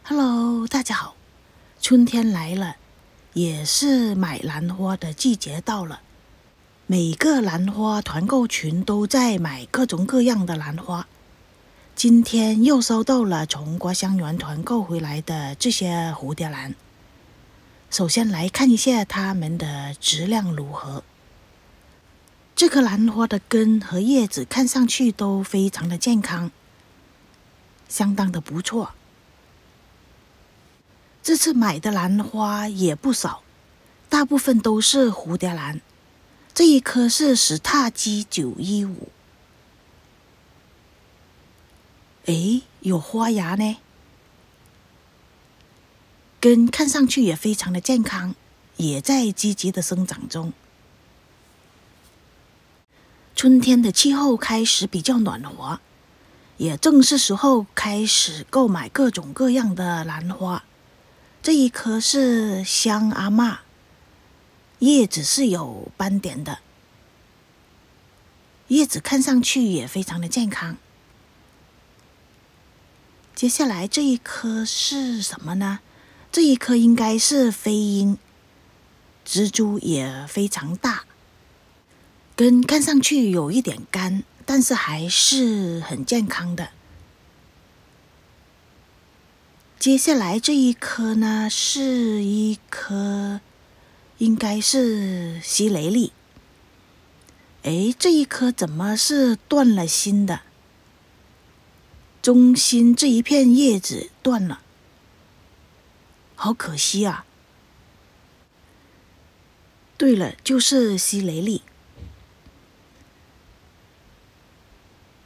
Hello， 大家好，春天来了，也是买兰花的季节到了。每个兰花团购群都在买各种各样的兰花。今天又收到了从国香园团购回来的这些蝴蝶兰。首先来看一下它们的质量如何。这颗兰花的根和叶子看上去都非常的健康，相当的不错。这次买的兰花也不少，大部分都是蝴蝶兰。这一颗是史塔基915。诶，有花芽呢。根看上去也非常的健康，也在积极的生长中。春天的气候开始比较暖和，也正是时候开始购买各种各样的兰花。这一颗是香阿嬷，叶子是有斑点的，叶子看上去也非常的健康。接下来这一颗是什么呢？这一颗应该是飞鹰，植株也非常大，根看上去有一点干，但是还是很健康的。接下来这一颗呢，是一颗应该是西雷利。诶，这一颗怎么是断了心的？中心这一片叶子断了，好可惜啊。对了，就是西雷利。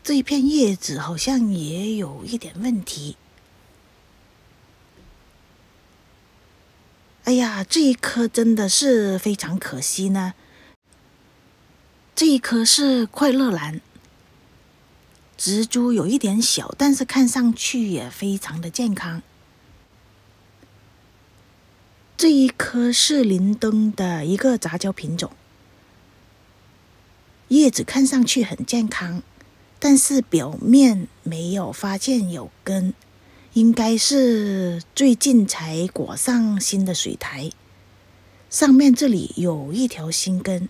这一片叶子好像也有一点问题。哎呀，这一颗真的是非常可惜呢。这一颗是快乐兰，植株有一点小，但是看上去也非常的健康。这一颗是林登的一个杂交品种，叶子看上去很健康，但是表面没有发现有根。应该是最近才裹上新的水苔，上面这里有一条新根。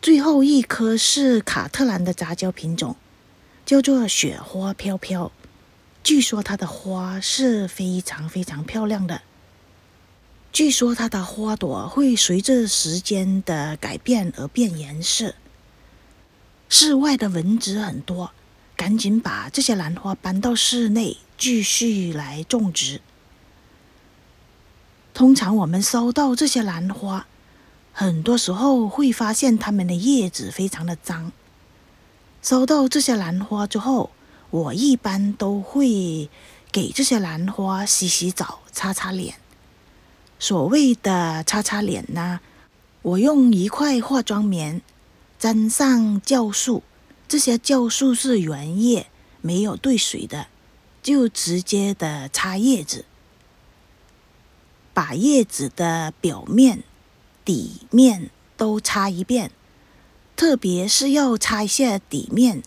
最后一颗是卡特兰的杂交品种，叫做雪花飘飘，据说它的花是非常非常漂亮的。据说它的花朵会随着时间的改变而变颜色。室外的蚊子很多，赶紧把这些兰花搬到室内继续来种植。通常我们收到这些兰花，很多时候会发现它们的叶子非常的脏。收到这些兰花之后，我一般都会给这些兰花洗洗澡、擦擦脸。所谓的擦擦脸呢，我用一块化妆棉沾上酵素，这些酵素是原液，没有兑水的，就直接的擦叶子，把叶子的表面、底面都擦一遍，特别是要擦一下底面。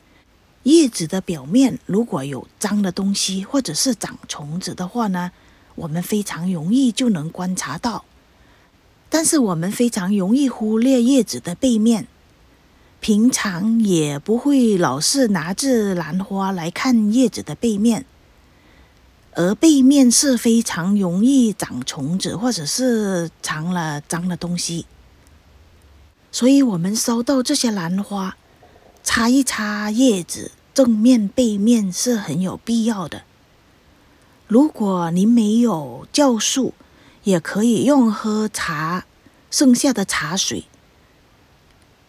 叶子的表面如果有脏的东西或者是长虫子的话呢，我们非常容易就能观察到。但是我们非常容易忽略叶子的背面，平常也不会老是拿着兰花来看叶子的背面，而背面是非常容易长虫子或者是藏了脏的东西。所以我们收到这些兰花，擦一擦叶子，正面背面是很有必要的。如果您没有酵素，也可以用喝茶剩下的茶水，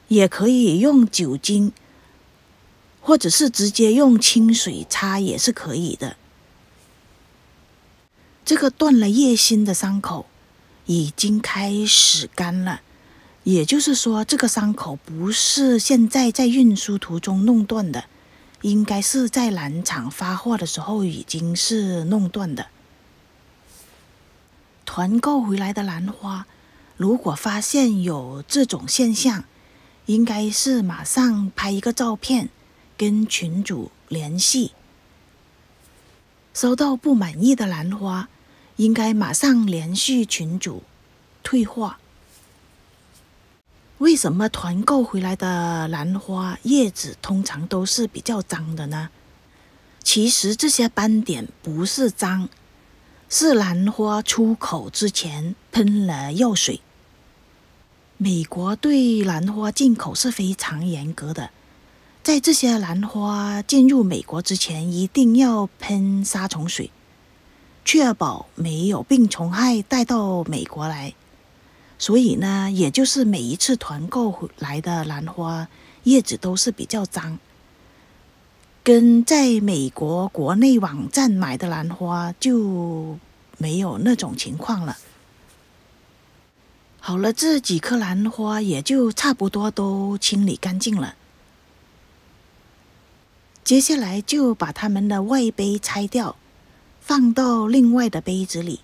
也可以用酒精，或者是直接用清水擦也是可以的。这个断了叶心的伤口已经开始干了，也就是说这个伤口不是现在在运输途中弄断的，应该是在兰场发货的时候已经是弄断的。团购回来的兰花，如果发现有这种现象，应该是马上拍一个照片跟群主联系。收到不满意的兰花，应该马上联系群主退货。为什么团购回来的兰花叶子通常都是比较脏的呢？其实这些斑点不是脏，是兰花出口之前喷了药水。美国对兰花进口是非常严格的，在这些兰花进入美国之前，一定要喷杀虫水，确保没有病虫害带到美国来。所以呢，也就是每一次团购回来的兰花叶子都是比较脏，跟在美国国内网站买的兰花就没有那种情况了。好了，这几颗兰花也就差不多都清理干净了。接下来就把它们的外杯拆掉，放到另外的杯子里。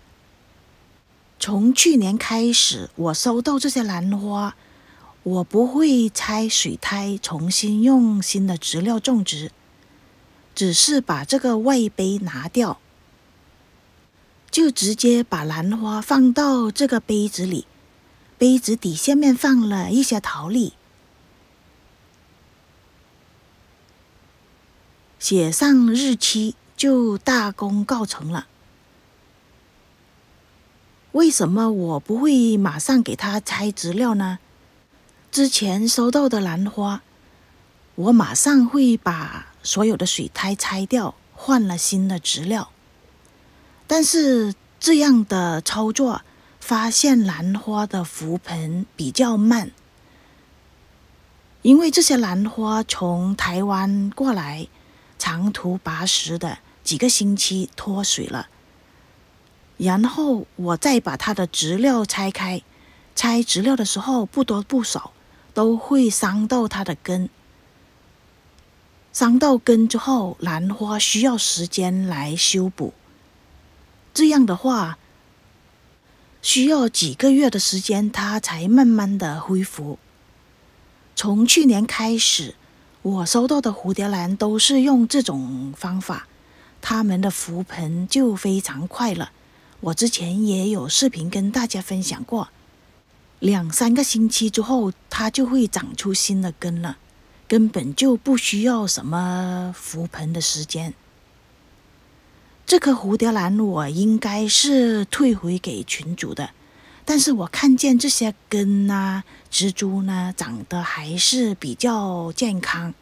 从去年开始，我收到这些兰花，我不会拆水苔，重新用新的植料种植，只是把这个外杯拿掉，就直接把兰花放到这个杯子里。杯子底下面放了一些陶粒，写上日期，就大功告成了。为什么我不会马上给它拆植料呢？之前收到的兰花，我马上会把所有的水苔拆掉，换了新的植料。但是这样的操作，发现兰花的浮盆比较慢，因为这些兰花从台湾过来，长途跋涉的几个星期脱水了。然后我再把它的植料拆开，拆植料的时候不多不少，都会伤到它的根。伤到根之后，兰花需要时间来修补。这样的话，需要几个月的时间，它才慢慢的恢复。从去年开始，我收到的蝴蝶兰都是用这种方法，它们的浮盆就非常快了。我之前也有视频跟大家分享过，2-3个星期之后，它就会长出新的根了，根本就不需要什么浮盆的时间。这颗蝴蝶兰我应该是退回给群主的，但是我看见这些根啊、植株呢，长得还是比较健康，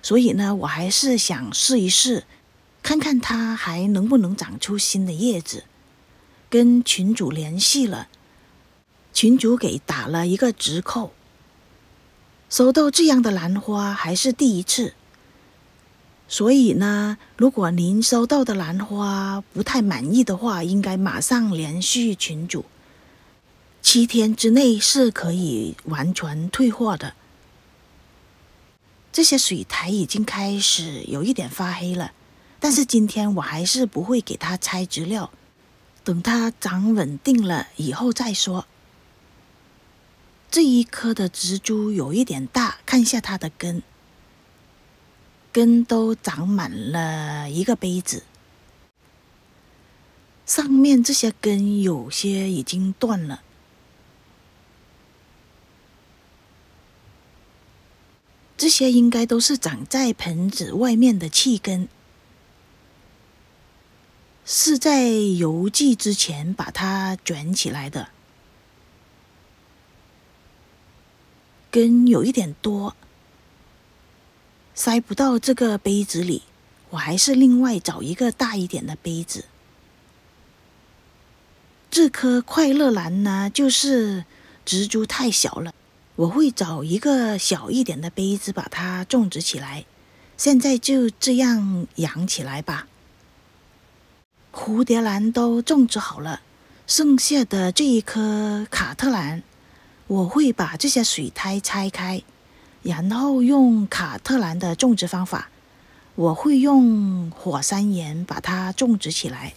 所以呢，我还是想试一试，看看它还能不能长出新的叶子。跟群主联系了，群主给打了一个折扣。收到这样的兰花还是第一次，所以呢，如果您收到的兰花不太满意的话，应该马上联系群主，7天之内是可以完全退货的。这些水苔已经开始有一点发黑了，但是今天我还是不会给它拆植料，等它长稳定了以后再说。这一颗的植株有一点大，看一下它的根，根都长满了一个杯子，上面这些根有些已经断了。这些应该都是长在盆子外面的气根，是在邮寄之前把它卷起来的。根有一点多，塞不到这个杯子里，我还是另外找一个大一点的杯子。这颗快乐兰呢，就是植株太小了，我会找一个小一点的杯子把它种植起来。现在就这样养起来吧。蝴蝶兰都种植好了，剩下的这一颗卡特兰，我会把这些水苔拆开，然后用卡特兰的种植方法，我会用火山岩把它种植起来。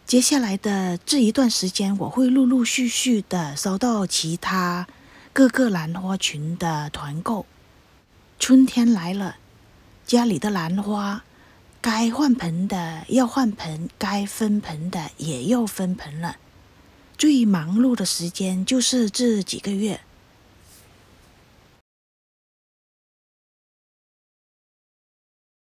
接下来的这一段时间，我会陆陆续续的收到其他各个兰花群的团购。春天来了，家里的兰花该换盆的要换盆，该分盆的也要分盆了。最忙碌的时间就是这几个月，